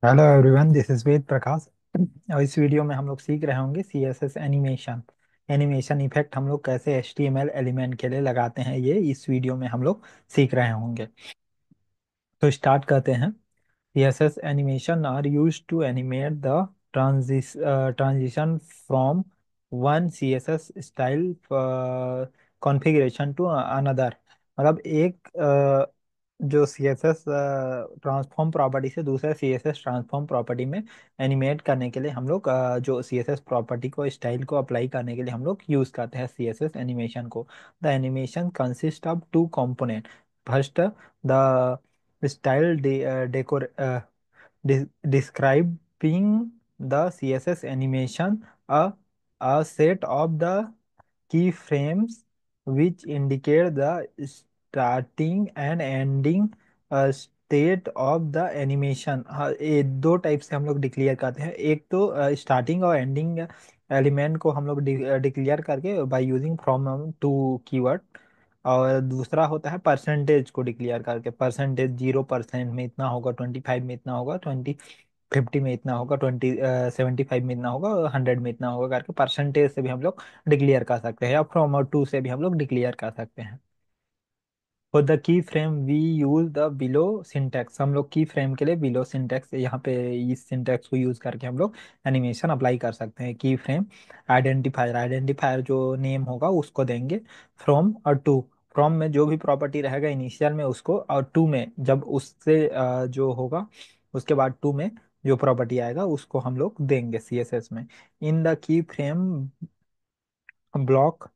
Hello everyone, this is Ved Prakash. और इस video में हम लोग सीख रहे होंगे सीएसएस एनिमेशन। एनिमेशन इफेक्ट हम लोग कैसे एचटीएमएल एलिमेंट के लिए लगाते हैं, ये इस वीडियो में हम लोग सीख रहे होंगे। तो स्टार्ट करते हैं। CSS animation are used to animate the transition from one CSS style configuration to another। मतलब एक जो CSS ट्रांसफॉर्म प्रॉपर्टी से दूसरे CSS ट्रांसफॉर्म प्रॉपर्टी में एनिमेट करने के लिए हम लोग जो CSS प्रॉपर्टी को स्टाइल को अप्लाई करने के लिए हम लोग यूज करते हैं CSS एनिमेशन को। The animation consist of two component. First, the style decor describing the CSS animation, a set of the keyframes which indicate the starting and ending state of the animation। हाँ, ये दो type से हम लोग declare करते हैं। एक तो स्टार्टिंग और एंडिंग एलिमेंट को हम लोग डिक्लेयर करके by using from to keyword. और दूसरा होता है परसेंटेज को डिक्लेयर करके। परसेंटेज 0% में इतना होगा, 25 में इतना होगा, 50 में इतना होगा, 75 में इतना होगा, और 100 में इतना होगा करके परसेंटेज से भी हम लोग डिक्लेयर कर सकते हैं, या फ्रॉम और टू से भी हम लोग डिक्लेयर कर सकते हैं। For the keyframe we use the below syntax. हम लोग की फ्रेम के लिए बिलो सिंटेक्स, यहाँ पे इस सिंटेक्स को यूज करके हम लोग एनिमेशन अप्लाई कर सकते हैं। की फ्रेम आइडेंटिफायर, आइडेंटिफायर जो नेम होगा उसको देंगे। फ्रॉम और टू, फ्रॉम में जो भी प्रॉपर्टी रहेगा इनिशियल में उसको, और टू में जब उससे जो होगा उसके बाद टू में जो प्रॉपर्टी आएगा उसको हम लोग देंगे CSS में। In the keyframe block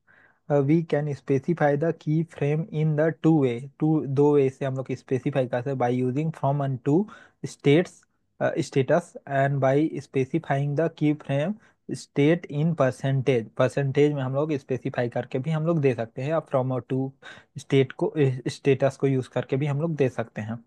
we can specify the keyframe in the two way. Two दो वे से हम लोग स्पेसिफाई कर सकते हैं, by using from and to states status, and by specifying the keyframe state in percentage. Percentage में हम लोग स्पेसिफाई करके भी हम लोग दे सकते हैं, या फ्रॉम और टू स्टेट को स्टेटस को यूज करके भी हम लोग दे सकते हैं।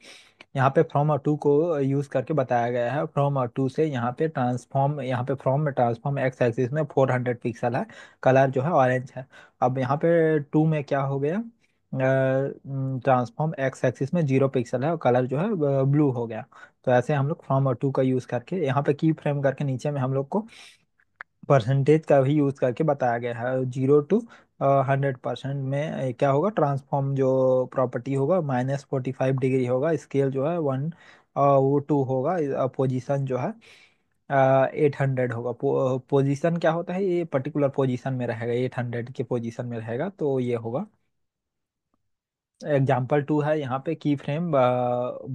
यहाँ पे फ्रॉम और टू को यूज करके बताया गया है। फ्रॉम और टू से यहाँ पे ट्रांसफॉर्म, यहाँ पे फ्रॉम में ट्रांसफॉर्म एक्स एक्सिस में 400 पिक्सल है, कलर जो है ऑरेंज है। अब यहाँ पे टू में क्या हो गया, ट्रांसफॉर्म एक्स एक्सिस में 0 पिक्सल है और कलर जो है ब्लू हो गया। तो ऐसे हम लोग फ्रॉम और टू का यूज करके, यहाँ पे की फ्रेम करके नीचे में हम लोग को परसेंटेज का भी यूज करके बताया गया है। 0 to 100% में क्या होगा, ट्रांसफॉर्म जो प्रॉपर्टी होगा -45 डिग्री होगा, स्केल जो है 1, वो 2 होगा, पोजीशन जो है 800 होगा। पोजीशन क्या होता है, ये पर्टिकुलर पोजीशन में रहेगा, 800 के पोजीशन में रहेगा, तो ये होगा। एग्जाम्पल टू है यहाँ पे की फ्रेम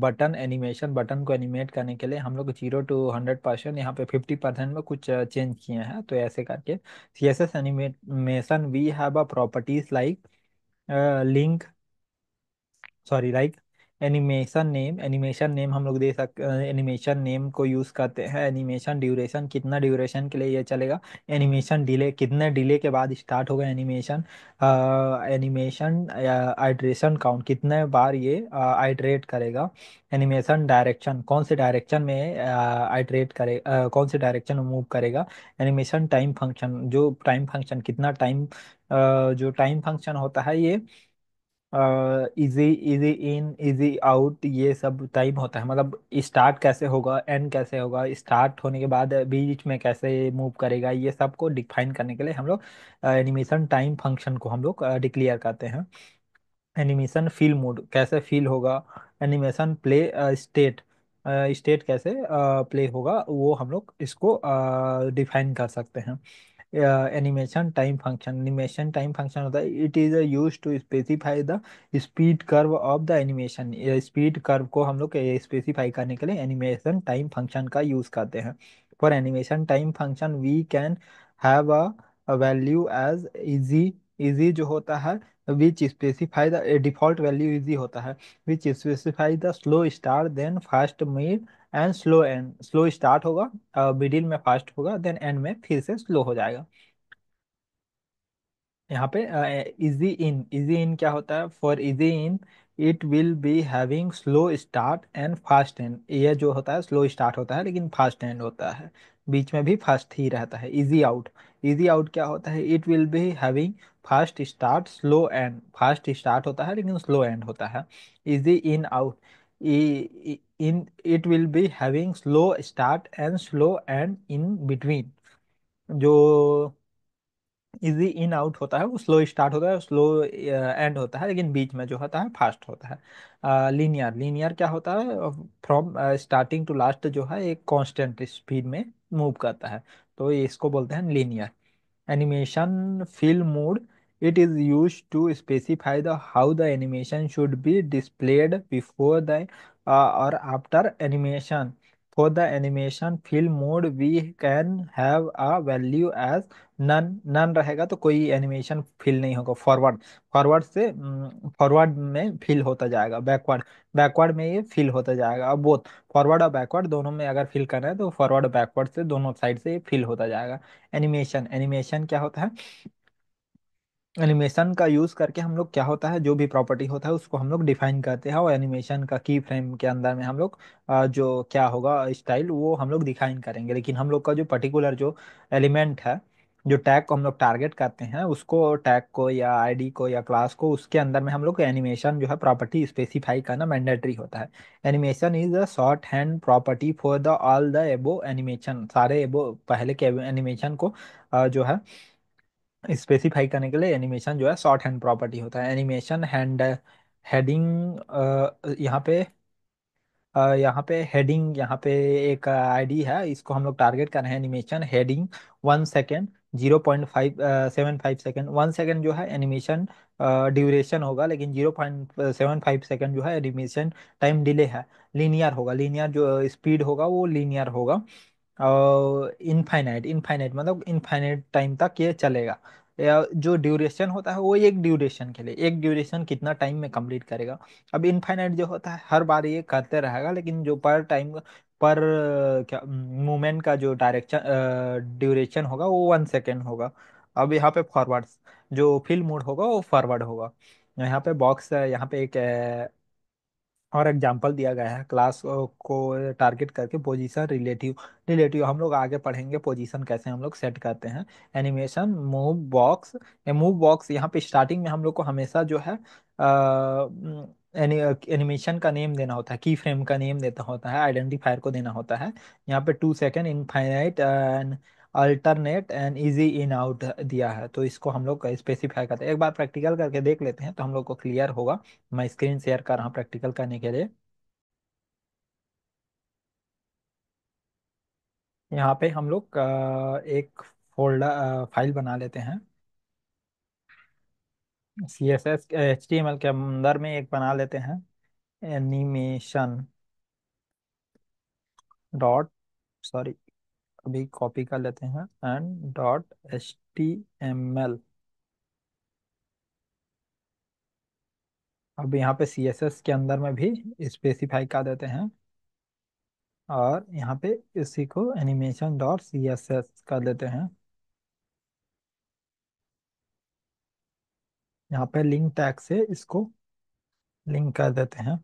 बटन एनिमेशन। बटन को एनिमेट करने के लिए हम लोग 0 to 100%, यहाँ पे 50% में कुछ चेंज किए हैं। तो ऐसे करके CSS animation we have a properties like link, sorry like animation name. Animation name हम लोग दे सकते, एनिमेशन नेम को यूज करते हैं। एनिमेशन ड्यूरेशन, कितना ड्यूरेशन के लिए ये चलेगा। एनिमेशन डिले, कितने डिले के बाद स्टार्ट होगा एनिमेशन। एनिमेशन आइट्रेशन काउंट, कितने बार ये आइट्रेट करेगा। एनिमेशन डायरेक्शन, कौन से डायरेक्शन में आइट्रेट करे, कौन से डायरेक्शन में मूव करेगा। एनिमेशन टाइम फंक्शन, जो टाइम फंक्शन कितना टाइम, जो टाइम फंक्शन होता है ये easy easy in easy out, ये सब टाइम होता है। मतलब स्टार्ट कैसे होगा, एंड कैसे होगा, स्टार्ट होने के बाद बीच में कैसे मूव करेगा, ये सब को डिफाइन करने के लिए हम लोग एनिमेशन टाइम फंक्शन को हम लोग डिक्लेयर करते हैं। एनिमेशन फील मोड, कैसे फील होगा। एनिमेशन प्ले स्टेट, स्टेट कैसे प्ले होगा, वो हम लोग इसको डिफाइन कर सकते हैं। Animation time function, animation time function होता है, it is use to specify the speed curve of the animation. Speed curve को हम लोग स्पेसिफाई करने के लिए एनिमेशन टाइम फंक्शन का यूज करते हैं। For animation time function we can have a value as easy. Easy जो होता है which specify the, default value easy होता है, which specify the slow start then fast mid and slow end. Slow start होगा, middle में fast होगा, then end में फिर से स्लो हो जाएगा। यहाँ पे इजी इन, इजी इन क्या होता है, for easy in it will be having slow start and fast and. ये जो होता है स्लो स्टार्ट होता है लेकिन फास्ट एंड होता है, बीच में भी फास्ट ही रहता है। इजी आउट, इजी आउट क्या होता है, it will be having fast start slow and. Fast start होता है लेकिन स्लो एंड होता है। Easy in out, in it will be having slow start and slow end in between. जो easy in out होता है वो स्लो स्टार्ट होता है, स्लो एंड होता है, लेकिन बीच में जो होता है फास्ट होता है। लीनियर, लीनियर क्या होता है, फ्रॉम स्टार्टिंग टू लास्ट जो है एक कांस्टेंट स्पीड में मूव करता है, तो ये इसको बोलते हैं linear. Animation fill mode. It is used to specify the how the animation should be displayed before the or after animation. For the animation fill mode, we can have a value as none. none रहेगा तो कोई animation fill नहीं होगा। Forward, forward से forward में fill होता जाएगा, backward, backward में ये फिल होता जाएगा। अब बोथ फॉरवर्ड और बैकवर्ड दोनों में अगर फिल करना है तो फॉरवर्ड और बैकवर्ड से दोनों साइड से ये फिल होता जाएगा। एनिमेशन, एनिमेशन क्या होता है, एनिमेशन का यूज करके हम लोग क्या होता है, जो भी प्रॉपर्टी होता है उसको हम लोग डिफाइन करते हैं, और एनिमेशन का की फ्रेम के अंदर में हम लोग जो क्या होगा स्टाइल वो हम लोग डिफाइन करेंगे। लेकिन हम लोग का जो पर्टिकुलर जो एलिमेंट है, जो टैग को हम लोग टारगेट करते हैं, उसको टैग को या आईडी को या क्लास को, उसके अंदर में हम लोग एनिमेशन जो है प्रॉपर्टी स्पेसिफाई करना मैंडेटरी होता है। Animation is a short hand property for the all the एबो एनिमेशन, सारे एबो पहले के एनिमेशन को जो है स्पेसिफाई करने के लिए एनिमेशन जो है शॉर्ट हैंड प्रॉपर्टी होता है। एनिमेशन हैंड हेडिंग, यहाँ पे यहाँ पे हेडिंग, यहाँ पे एक आईडी है, इसको हम लोग टारगेट कर रहे हैं। Animation heading 1 second, 0.575 second, 1 second जो है एनिमेशन ड्यूरेशन होगा, लेकिन 0.75 सेकेंड जो है एनिमेशन टाइम डिले है। लीनियर होगा, लीनियर जो स्पीड होगा वो लीनियर होगा। और इनफाइनाइट, इनफाइनाइट मतलब इनफाइनाइट टाइम तक ये चलेगा। या जो ड्यूरेशन होता है वो एक ड्यूरेशन के लिए, एक ड्यूरेशन कितना टाइम में कंप्लीट करेगा। अब इनफाइनाइट जो होता है हर बार ये करते रहेगा, लेकिन जो पर टाइम, पर क्या मूवमेंट का जो डायरेक्शन ड्यूरेशन होगा वो 1 सेकेंड होगा। अब यहाँ पे फॉरवर्ड, जो फिल मोड होगा वो फॉरवर्ड होगा। यहाँ पे बॉक्स, यहाँ पे एक और एग्जाम्पल दिया गया है क्लास को टारगेट करके, पोजीशन रिलेटिव, रिलेटिव हम लोग आगे पढ़ेंगे पोजीशन कैसे हम लोग सेट करते हैं। Animation move box, move box यहाँ पे स्टार्टिंग में हम लोग को हमेशा जो है एनिमेशन का नेम देना होता है, की फ्रेम का नेम देता होता है, आइडेंटिफायर को देना होता है। यहाँ पे 2 second, infinite and alternate and easy in out दिया है, तो इसको हम लोग स्पेसिफाई करते हैं। एक बार प्रैक्टिकल करके देख लेते हैं तो हम लोग को क्लियर होगा। मैं स्क्रीन शेयर कर रहा हूँ प्रैक्टिकल करने के लिए। यहाँ पे हम लोग एक फोल्डर फाइल बना लेते हैं। C S S H T M L के अंदर में एक बना लेते हैं, एनिमेशन डॉट, सॉरी अभी कॉपी कर लेते हैं, and dot H T M L. अब यहाँ पे सी एस एस के अंदर में भी स्पेसिफाई कर देते हैं, और यहाँ पे इसी को animation dot C S S कर देते हैं। यहाँ पे लिंक टैग से इसको लिंक कर देते हैं,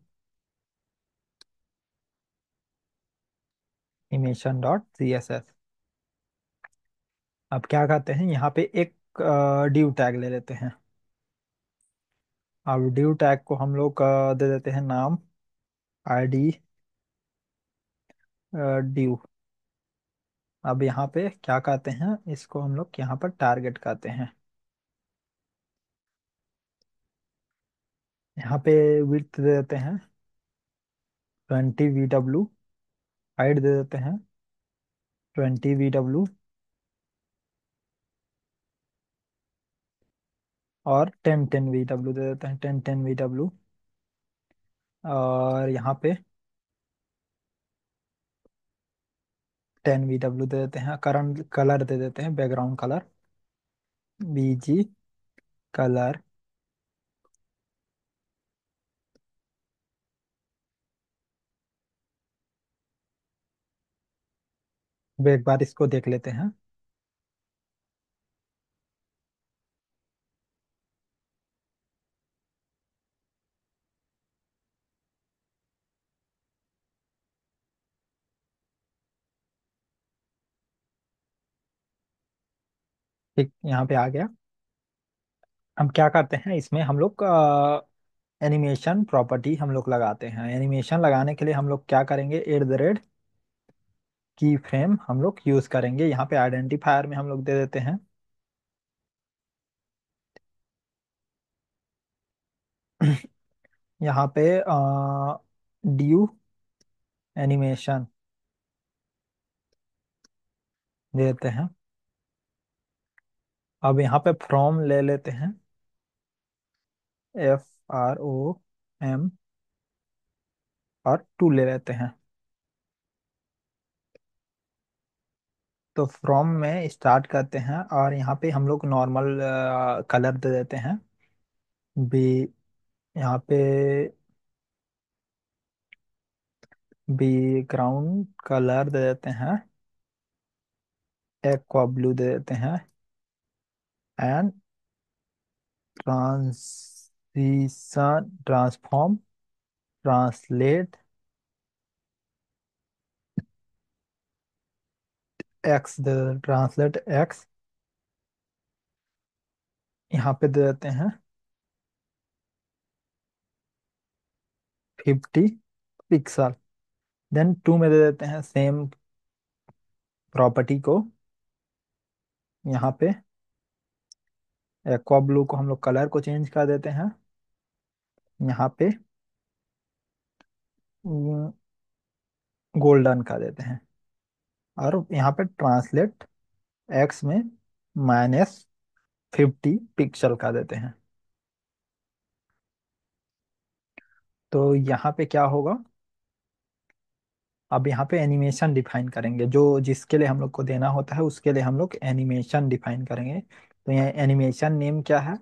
animation dot C S S. अब क्या करते हैं, यहाँ पे एक ड्यू टैग ले लेते हैं। अब ड्यू टैग को हम लोग दे देते हैं नाम, आईडी ड्यू। अब यहाँ पे क्या करते हैं, इसको हम लोग यहाँ पर टारगेट करते हैं। यहाँ पे विड्थ दे देते हैं 20 VW, हाइट दे देते हैं 20 VW, और 10 10 VW दे देते हैं, 10 10 VW। और यहाँ पे 10 VW दे देते हैं। करंट कलर दे देते हैं बैकग्राउंड कलर, BG कलर। अब एक बार इसको देख लेते हैं। ठीक, यहाँ पे आ गया। हम क्या करते हैं इसमें हम लोग एनिमेशन प्रॉपर्टी हम लोग लगाते हैं। एनिमेशन लगाने के लिए हम लोग क्या करेंगे, एट द रेट की फ्रेम हम लोग यूज करेंगे। यहाँ पे आइडेंटिफायर में हम लोग दे देते हैं यहाँ पे ड्यू एनिमेशन देते हैं। अब यहाँ पे फ्रॉम ले लेते हैं, FROM, और टू ले लेते हैं। तो फ्रॉम में स्टार्ट करते हैं और यहाँ पे हम लोग नॉर्मल कलर दे देते हैं। बी, यहाँ पे बैकग्राउंड कलर दे देते हैं, एक्वा ब्लू दे देते हैं। And transition transform translate x they, translate x यहाँ पे दे देते हैं 50 पिक्सल। देन टू में दे देते हैं सेम प्रॉपर्टी को। यहाँ पे एक्वा ब्लू को हम लोग कलर को चेंज कर देते हैं। यहाँ पे गोल्डन कर देते हैं। और यहाँ पे ट्रांसलेट एक्स में -50 पिक्सल का देते हैं। तो यहाँ पे क्या होगा, अब यहाँ पे एनिमेशन डिफाइन करेंगे, जो जिसके लिए हम लोग को देना होता है उसके लिए हम लोग एनिमेशन डिफाइन करेंगे। तो यहाँ एनिमेशन नेम क्या है,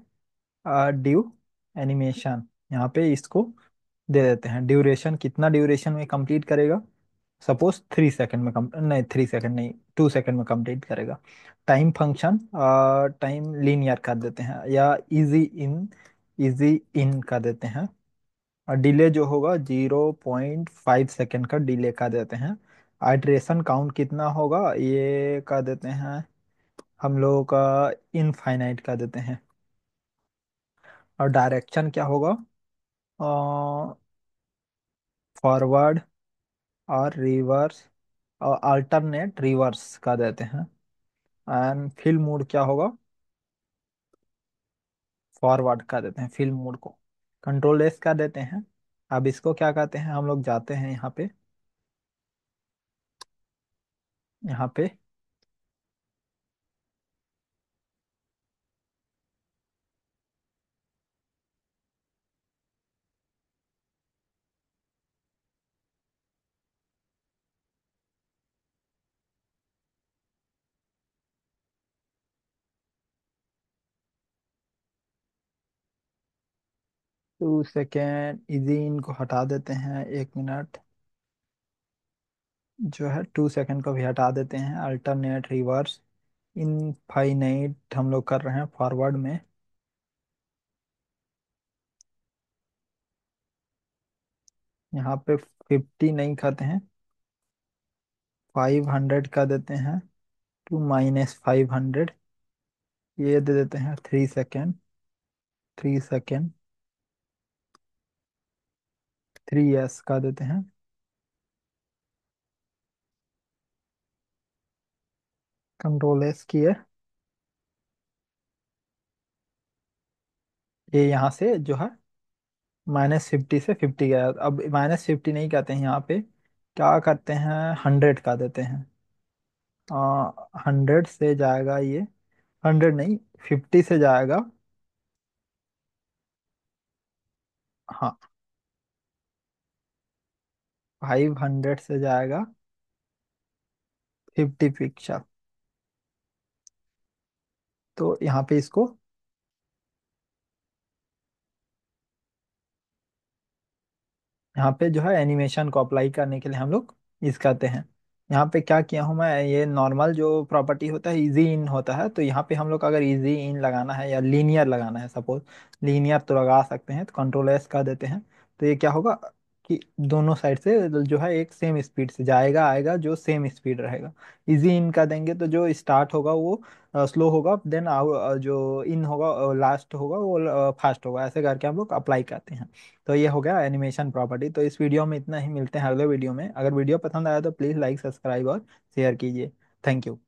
ड्यू एनिमेशन। यहाँ पे इसको दे देते हैं ड्यूरेशन, कितना ड्यूरेशन में कंप्लीट करेगा। सपोज 3 सेकंड में कम, नहीं 3 सेकंड नहीं, 2 सेकंड में कंप्लीट करेगा। टाइम फंक्शन टाइम लीनियर कर देते हैं, या इजी इन कर देते हैं। और डिले जो होगा 0.5 सेकेंड का डिले का देते हैं। आइट्रेशन काउंट कितना होगा ये का देते हैं हम लोग का, इनफाइनाइट का देते हैं। और डायरेक्शन क्या होगा, फॉरवर्ड और रिवर्स, और अल्टरनेट रिवर्स का देते हैं। एंड फिल मोड क्या होगा, फॉरवर्ड का देते हैं फिल मोड को। कंट्रोल एस का देते हैं। अब इसको क्या कहते हैं, हम लोग जाते हैं यहाँ पे, यहाँ पे 2 सेकेंड इजी इनको हटा देते हैं, 1 मिनट जो है 2 सेकेंड को भी हटा देते हैं। अल्टरनेट रिवर्स इनफाइनाइट हम लोग कर रहे हैं फॉरवर्ड में। यहाँ पे 50 नहीं करते हैं, 500 का देते हैं, टू -500। ये दे देते हैं 3 सेकेंड, 3 सेकेंड, 3s का देते हैं। कंट्रोल एस किए, ये यहाँ से जो है -50 से 50 गया। अब -50 नहीं कहते हैं, यहाँ पे क्या करते हैं, 100 का देते हैं। 100 से जाएगा ये, 100 नहीं, 50 से जाएगा। हाँ, 500 से जाएगा 50 पिक्सल। तो यहाँ पे इसको, यहाँ पे जो है एनिमेशन को अप्लाई करने के लिए हम लोग इस करते हैं। यहाँ पे क्या किया हूँ मैं, ये नॉर्मल जो प्रॉपर्टी होता है इजी इन होता है, तो यहाँ पे हम लोग अगर इजी इन लगाना है या लीनियर लगाना है, सपोज लीनियर तो लगा सकते हैं, तो कंट्रोल एस कर देते हैं। तो ये क्या होगा, कि दोनों साइड से जो है एक सेम स्पीड से जाएगा आएगा, जो सेम स्पीड रहेगा। इजी इन का देंगे तो जो स्टार्ट होगा वो स्लो होगा, देन जो इन होगा लास्ट होगा वो फास्ट होगा, ऐसे करके हम लोग अप्लाई करते हैं। तो ये हो गया एनिमेशन प्रॉपर्टी। तो इस वीडियो में इतना ही, मिलते हैं अगले वीडियो में। अगर वीडियो पसंद आया तो प्लीज़ लाइक सब्सक्राइब और शेयर कीजिए। Thank you.